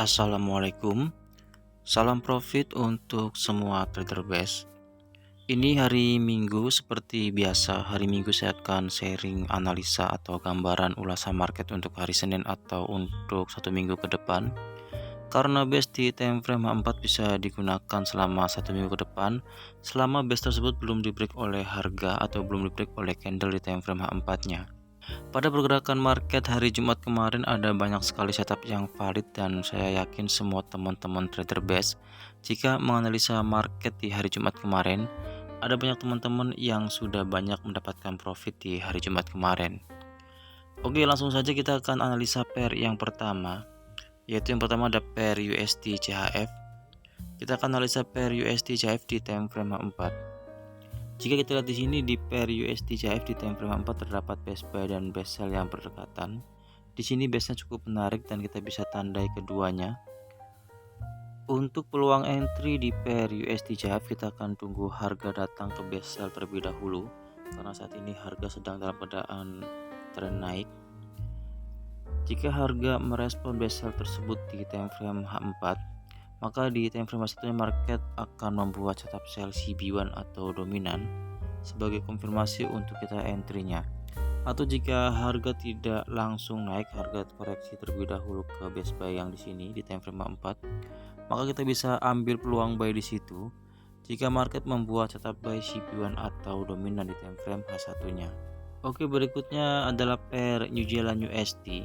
Assalamualaikum, salam profit untuk semua trader base. Ini hari Minggu, seperti biasa hari Minggu saya akan sharing analisa atau gambaran ulasan market untuk hari Senin atau untuk satu minggu ke depan. Karena base di time frame H4 bisa digunakan selama satu minggu ke depan, selama base tersebut belum di break oleh harga atau belum di break oleh candle di time frame H4-nya. Pada pergerakan market hari Jumat kemarin ada banyak sekali setup yang valid dan saya yakin semua teman-teman trader base jika menganalisa market di hari Jumat kemarin, ada banyak teman-teman yang sudah banyak mendapatkan profit di hari Jumat kemarin. Oke, langsung saja kita akan analisa pair yang pertama, yaitu yang pertama ada pair USD CHF. Kita akan analisa pair USD CHF di time frame 4. Jika kita lihat di sini di pair USD CHF di time frame 4 terdapat base buy dan base sell yang berdekatan. Di sini base-nya cukup menarik dan kita bisa tandai keduanya. Untuk peluang entry di pair USD CHF kita akan tunggu harga datang ke base sell terlebih dahulu karena saat ini harga sedang dalam keadaan tren naik. Jika harga merespon base sell tersebut di time frame H4, maka di time frame satunya market akan membuat setup sell CB1 atau dominan sebagai konfirmasi untuk kita entry-nya. Atau jika harga tidak langsung naik, harga koreksi terlebih dahulu ke base buy yang di sini di time frame 4, maka kita bisa ambil peluang buy di situ jika market membuat setup buy CB1 atau dominan di time frame H1-nya. Oke, berikutnya adalah pair New Zealand USD.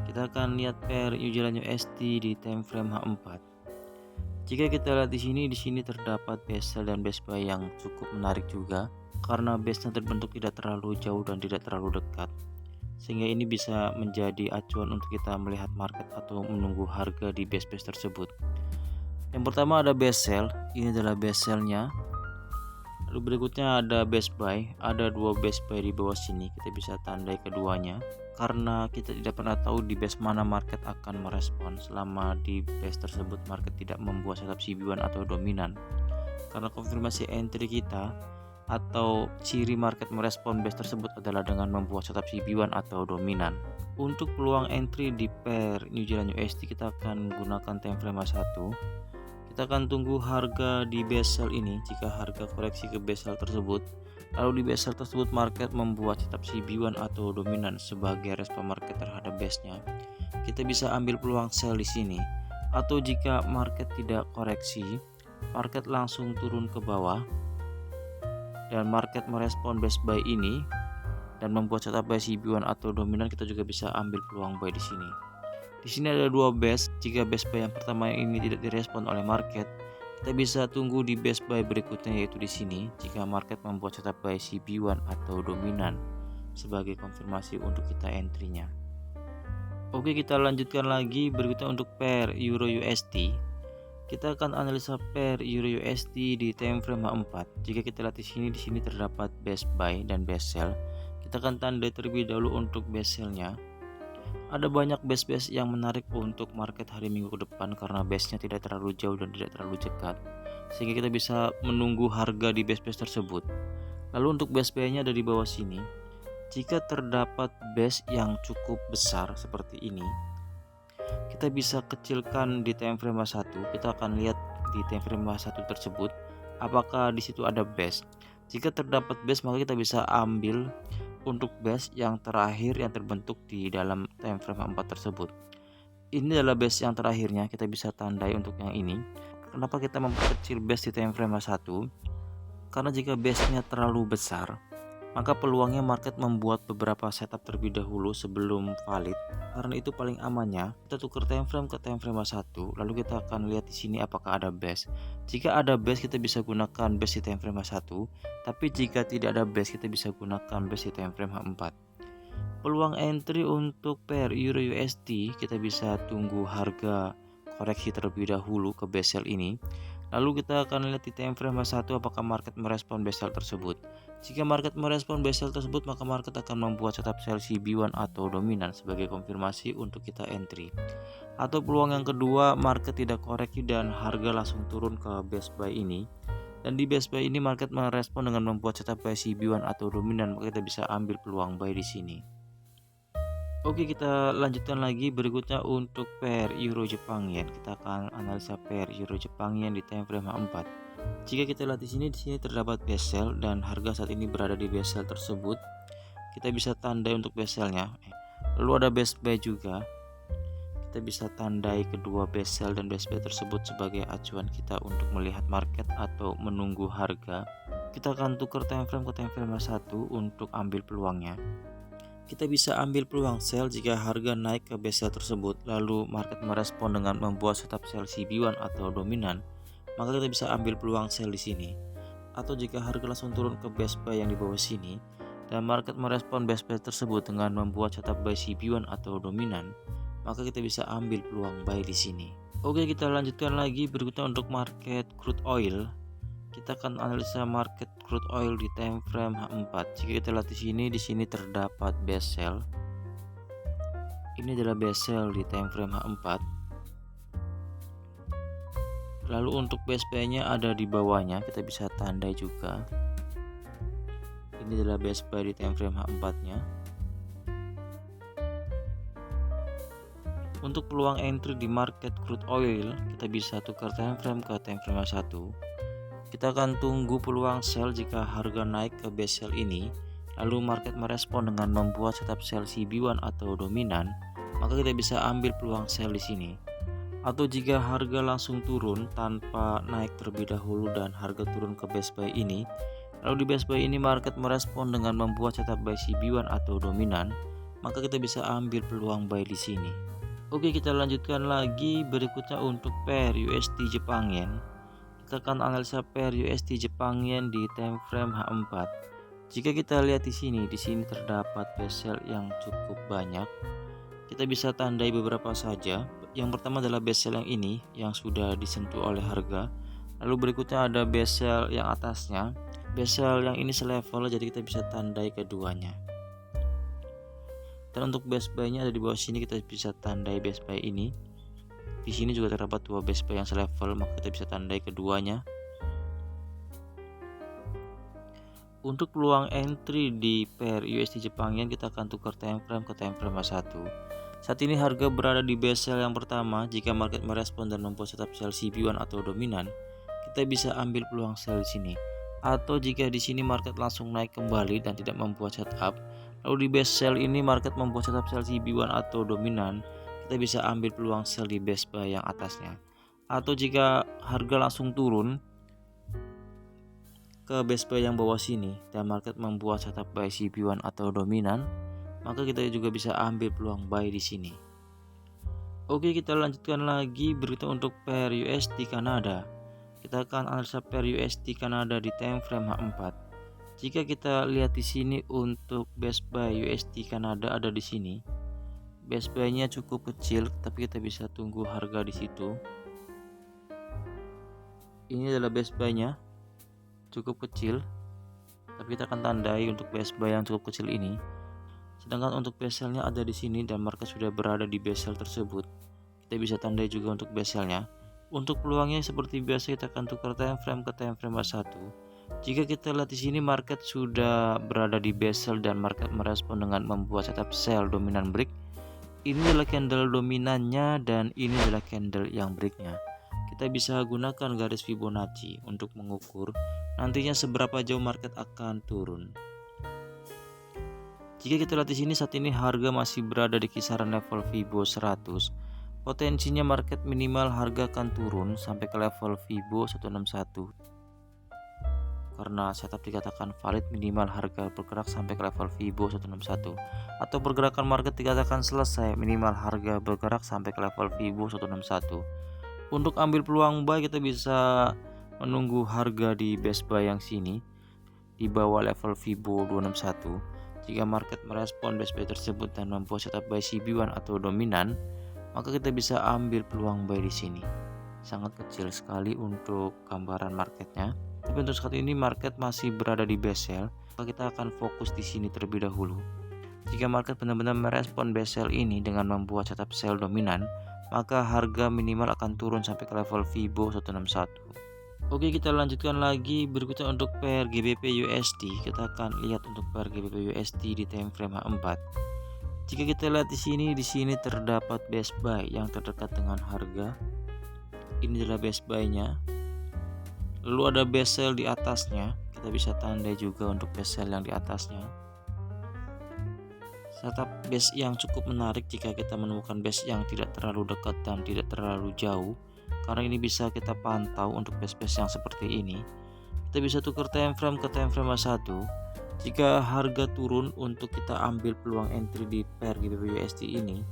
Kita akan lihat pair New Zealand USD di time frame H4. Jika kita lihat di sini terdapat base sell dan base buy yang cukup menarik juga karena base-nya terbentuk tidak terlalu jauh dan tidak terlalu dekat. Sehingga ini bisa menjadi acuan untuk kita melihat market atau menunggu harga di base-base tersebut. Yang pertama ada base sell, ini adalah base sell-nya. Lalu berikutnya ada base buy, ada dua base buy di bawah sini, kita bisa tandai keduanya. Karena kita tidak pernah tahu di base mana market akan merespon selama di base tersebut market tidak membuat setup CB1 atau dominan. Karena konfirmasi entry kita atau ciri market merespon base tersebut adalah dengan membuat setup CB1 atau dominan. Untuk peluang entry di pair New Zealand USD kita akan gunakan time frame 1. Kita akan tunggu harga di base sell ini. Jika harga koreksi ke base sell tersebut, lalu di base sell tersebut market membuat setup CB1 atau dominan sebagai respon market terhadap base-nya, kita bisa ambil peluang sell di sini. Atau jika market tidak koreksi, market langsung turun ke bawah dan market merespon base buy ini dan membuat setup buy CB1 atau dominan, kita juga bisa ambil peluang buy di sini. Di sini ada dua base. Jika base buy yang pertama ini tidak direspon oleh market, kita bisa tunggu di base buy berikutnya, yaitu di sini jika market membuat setup buy CB1 atau dominan sebagai konfirmasi untuk kita entry-nya. Oke, kita lanjutkan lagi. Berikutnya untuk pair Euro USD. Kita akan analisa pair Euro USD di time frame H4. Jika kita lihat di sini terdapat base buy dan base sell. Kita akan tandai terlebih dahulu untuk base sell-nya. Ada banyak base-base yang menarik untuk market hari Minggu ke depan karena base-nya tidak terlalu jauh dan tidak terlalu dekat, sehingga kita bisa menunggu harga di base-base tersebut. Lalu untuk base buy-nya ada di bawah sini. Jika terdapat base yang cukup besar seperti ini, kita bisa kecilkan di time frame 1. Kita akan lihat di time frame 1 tersebut apakah di situ ada base. Jika terdapat base, maka kita bisa ambil untuk base yang terakhir yang terbentuk di dalam time frame 4 tersebut. Ini adalah base yang terakhirnya, kita bisa tandai untuk yang ini. Kenapa kita memperkecil base di time frame 1? Karena jika base-nya terlalu besar, maka peluangnya market membuat beberapa setup terlebih dahulu sebelum valid. Karena itu paling amannya kita tukar time frame ke time frame 1, lalu kita akan lihat di sini apakah ada base. Jika ada base, kita bisa gunakan base di time frame 1, tapi jika tidak ada base, kita bisa gunakan base di time frame 4. Peluang entry untuk pair Euro USD, kita bisa tunggu harga koreksi terlebih dahulu ke base sell ini. Lalu kita akan lihat di time frame 1 apakah market merespon base sell tersebut. Jika market merespon base sell tersebut, maka market akan membuat setup sell CB1 atau dominan sebagai konfirmasi untuk kita entry. Atau peluang yang kedua, market tidak koreksi dan harga langsung turun ke base buy ini. Dan di base buy ini market merespon dengan membuat setup buy CB1 atau dominan, maka kita bisa ambil peluang buy di sini. Oke, kita lanjutkan lagi berikutnya untuk pair Euro Jepang Yen. Kita akan analisa pair Euro Jepang Yen di time frame H4. Jika kita lihat di sini terdapat best sell dan harga saat ini berada di best sell tersebut. Kita bisa tandai untuk best sell-nya. Lalu ada best buy juga. Kita bisa tandai kedua best sell dan best buy tersebut sebagai acuan kita untuk melihat market atau menunggu harga. Kita akan tukar time frame ke time frame 1 untuk ambil peluangnya. Kita bisa ambil peluang sell jika harga naik ke best sell tersebut, lalu market merespon dengan membuat setup sell CB1 atau dominan, maka kita bisa ambil peluang sell di sini. Atau jika harga langsung turun ke best buy yang di bawah sini dan market merespon best buy tersebut dengan membuat setup buy CB1 atau dominan, maka kita bisa ambil peluang buy di sini. Oke, kita lanjutkan lagi berikutnya untuk market crude oil. Kita akan analisa market crude oil di time frame H4. Jika kita lihat di sini terdapat best sell. Ini adalah best sell di time frame H4. Lalu untuk best buy-nya ada di bawahnya, kita bisa tandai juga. Ini adalah best buy di time frame H4-nya. Untuk peluang entry di market crude oil, kita bisa tukar time frame ke time frame 1. Kita akan tunggu peluang sell jika harga naik ke best sell ini, lalu market merespon dengan membuat setup sell CB1 atau dominan, maka kita bisa ambil peluang sell di sini. Atau jika harga langsung turun tanpa naik terlebih dahulu dan harga turun ke best buy ini, lalu di best buy ini market merespon dengan membuat setup buy CB1 atau dominan, maka kita bisa ambil peluang buy di sini. Oke, kita lanjutkan lagi berikutnya untuk pair USD Jepang Yen. Kita akan analisa pair USD Jepang Yen di time frame H4. Jika kita lihat di sini terdapat best sell yang cukup banyak. Kita bisa tandai beberapa saja. Yang pertama adalah best sell yang ini yang sudah disentuh oleh harga. Lalu berikutnya ada best sell yang atasnya. Best sell yang ini selevel, jadi kita bisa tandai keduanya. Dan untuk best buy-nya ada di bawah sini, kita bisa tandai best buy ini. Di sini juga terdapat dua best buy yang selevel, maka kita bisa tandai keduanya. Untuk peluang entry di pair USD Jepang Yen, kita akan tukar time frame ke time frame 1. Saat ini harga berada di best sell yang pertama. Jika market merespon dan membuat setup sell CB1 atau dominan, kita bisa ambil peluang sell di sini. Atau jika di sini market langsung naik kembali dan tidak membuat setup, lalu di best sell ini market membuat setup sell CB1 atau dominan, kita bisa ambil peluang sell di best buy yang atasnya. Atau jika harga langsung turun ke best buy yang bawah sini dan market membuat setup buy CB1 atau dominan, maka kita juga bisa ambil peluang buy di sini. Oke, kita lanjutkan lagi berita untuk pair USD Kanada. Kita akan analisa pair USD Kanada di time frame H4. Jika kita lihat di sini untuk best buy USD Kanada ada di sini. Best buy-nya cukup kecil, tapi kita bisa tunggu harga di situ. Ini adalah best buy-nya, cukup kecil, tapi kita akan tandai untuk best buy yang cukup kecil ini. Sedangkan untuk best sell-nya ada di sini dan market sudah berada di best sell tersebut. Kita bisa tandai juga untuk best sell-nya. Untuk peluangnya seperti biasa, kita akan tukar time frame ke time frame 1. Jika kita lihat di sini market sudah berada di best sell dan market merespon dengan membuat setup sell dominan break. Ini adalah candle dominannya dan ini adalah candle yang breaknya. Kita bisa gunakan garis Fibonacci untuk mengukur nantinya seberapa jauh market akan turun. Jika kita lihat di sini saat ini harga masih berada di kisaran level Fibo 100. Potensinya market minimal harga akan turun sampai ke level Fibo 161. Karena setup dikatakan valid, minimal harga bergerak sampai ke level Fibo 161. Atau pergerakan market dikatakan selesai, minimal harga bergerak sampai ke level Fibo 161. Untuk ambil peluang buy, kita bisa menunggu harga di best buy yang sini di bawah level Fibo 261. Jika market merespon best buy tersebut dan membuat setup buy CB1 atau dominan, maka kita bisa ambil peluang buy di sini. Sangat kecil sekali untuk gambaran marketnya. Tapi untuk saat ini market masih berada di best sell, maka kita akan fokus di sini terlebih dahulu. Jika market benar-benar merespon best sell ini dengan membuat setup sell dominan, maka harga minimal akan turun sampai ke level Fibo 161. Oke, kita lanjutkan lagi berikutnya untuk pair GBP USD. Kita akan lihat untuk pair GBP USD di time frame H4. Jika kita lihat di sini terdapat best buy yang terdekat dengan harga. Ini adalah best buy-nya. Lalu ada best sell di atasnya. Kita bisa tandai juga untuk best sell yang di atasnya. Setup base yang cukup menarik jika kita menemukan base yang tidak terlalu dekat dan tidak terlalu jauh, karena ini bisa kita pantau untuk base-base yang seperti ini. Kita bisa tukar time frame ke time frame 1. Jika harga turun untuk kita ambil peluang entry di pair GBP USD ini,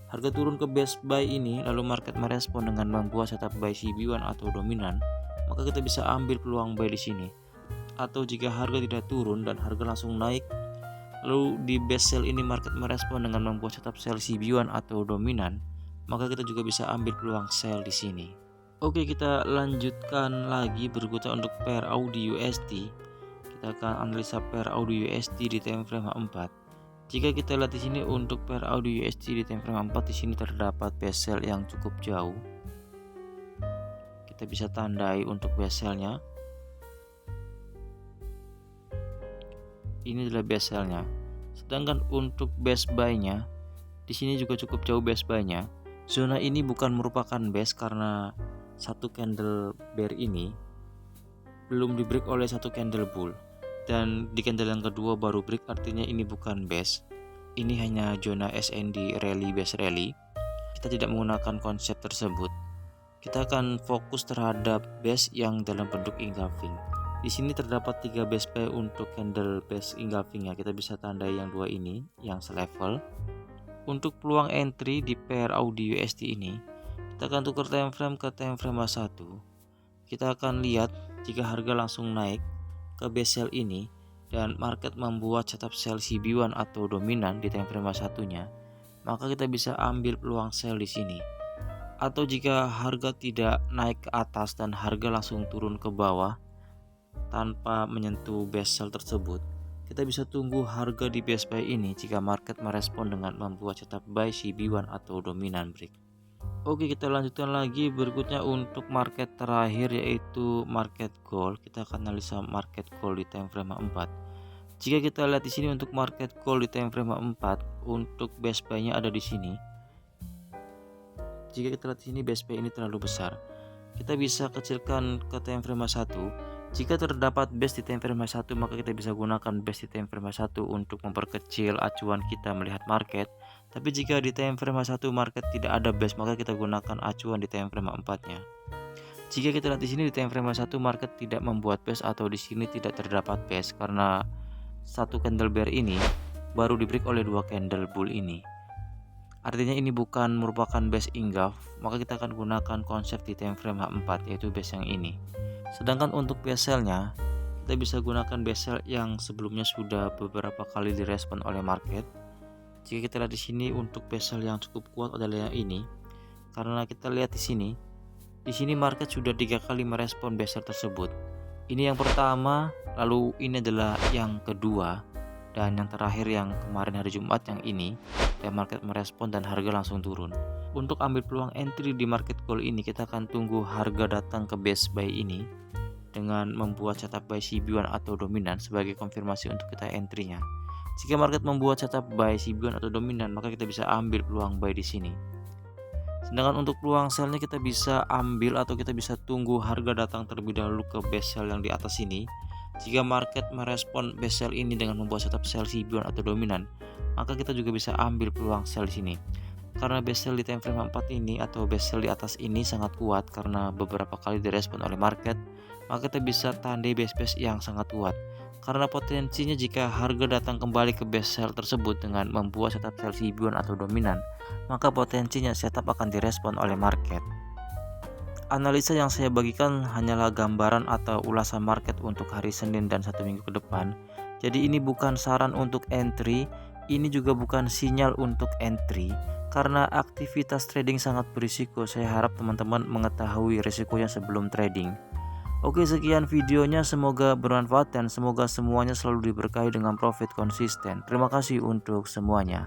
harga turun ke base buy ini lalu market merespon dengan membuat setup buy CB1 atau dominan, maka kita bisa ambil peluang buy di sini. Atau jika harga tidak turun dan harga langsung naik, lalu di best sell ini market merespon dengan membuat setup sell CB1 atau dominan, maka kita juga bisa ambil peluang sell di sini. Oke, kita lanjutkan lagi berikutnya untuk pair AUD USD. Kita akan analisa pair AUD USD di time frame 4. Jika kita lihat di sini untuk pair AUD USD di time frame 4, di sini terdapat best sell yang cukup jauh. Kita bisa tandai untuk best sell-nya. Ini adalah best sell-nya. Sedangkan untuk best buy-nya, di sini juga cukup jauh best buy-nya. Zona ini bukan merupakan best karena satu candle bear ini belum di break oleh satu candle bull, dan di candle yang kedua baru break, artinya ini bukan best. Ini hanya zona SND rally best rally. Kita tidak menggunakan konsep tersebut. Kita akan fokus terhadap best yang dalam bentuk engulfing. Di sini terdapat 3 best buy untuk candle best engulfing ya. Kita bisa tandai yang dua ini yang selevel. Untuk peluang entry di pair AUD USD ini, kita akan tukar time frame ke time frame 1. Kita akan lihat jika harga langsung naik ke best sell ini dan market membuat setup sell CB1 atau dominan di time frame 1-nya, maka kita bisa ambil peluang sell di sini. Atau jika harga tidak naik ke atas dan harga langsung turun ke bawah tanpa menyentuh best sell tersebut, kita bisa tunggu harga di best buy ini jika market merespon dengan membuat setup buy CB1 atau dominan break. Oke, kita lanjutkan lagi berikutnya untuk market terakhir, yaitu market gold. Kita akan analisa market gold di time frame 4. Jika kita lihat di sini untuk market gold di time frame 4, untuk best buy-nya ada di sini. Jika kita lihat di sini best buy ini terlalu besar, kita bisa kecilkan ke time frame 1. Jika terdapat best di time frame 1, maka kita bisa gunakan best di time frame 1 untuk memperkecil acuan kita melihat market. Tapi jika di time frame 1 market tidak ada best, maka kita gunakan acuan di time frame 4-nya. Jika kita lihat di sini di time frame 1 market tidak membuat best atau di sini tidak terdapat best karena satu candle bear ini baru di break oleh dua candle bull ini. Artinya ini bukan merupakan best engulf, maka kita akan gunakan konsep di time frame 4, yaitu best yang ini. Sedangkan untuk best sell-nya, kita bisa gunakan best sell yang sebelumnya sudah beberapa kali direspon oleh market. Jika kita lihat di sini untuk best sell yang cukup kuat adalah yang ini, karena kita lihat di sini market sudah 3 kali merespon best sell tersebut. Ini yang pertama, lalu ini adalah yang kedua, dan yang terakhir yang kemarin hari Jumat yang ini, dan market merespon dan harga langsung turun. Untuk ambil peluang entry di market gold ini, kita akan tunggu harga datang ke best buy ini dengan membuat setup buy CB1 atau dominan sebagai konfirmasi untuk kita entry-nya. Jika market membuat setup buy CB1 atau dominan, maka kita bisa ambil peluang buy di sini. Sedangkan untuk peluang sell-nya kita bisa ambil atau kita bisa tunggu harga datang terlebih dahulu ke best sell yang di atas ini. Jika market merespon best sell ini dengan membuat setup sell CB1 atau dominan, maka kita juga bisa ambil peluang sell di sini. Karena best sell di time frame 4 ini atau best sell di atas ini sangat kuat karena beberapa kali direspon oleh market, maka kita bisa tandai best yang sangat kuat. Karena potensinya jika harga datang kembali ke best sell tersebut dengan membuat setup sell CB1 atau dominan, maka potensinya setup akan direspon oleh market. Analisa yang saya bagikan hanyalah gambaran atau ulasan market untuk hari Senin dan 1 minggu ke depan. Jadi ini bukan saran untuk entry, ini juga bukan sinyal untuk entry. Karena aktivitas trading sangat berisiko, saya harap teman-teman mengetahui risikonya sebelum trading. Oke, sekian videonya, semoga bermanfaat dan semoga semuanya selalu diberkahi dengan profit konsisten. Terima kasih untuk semuanya.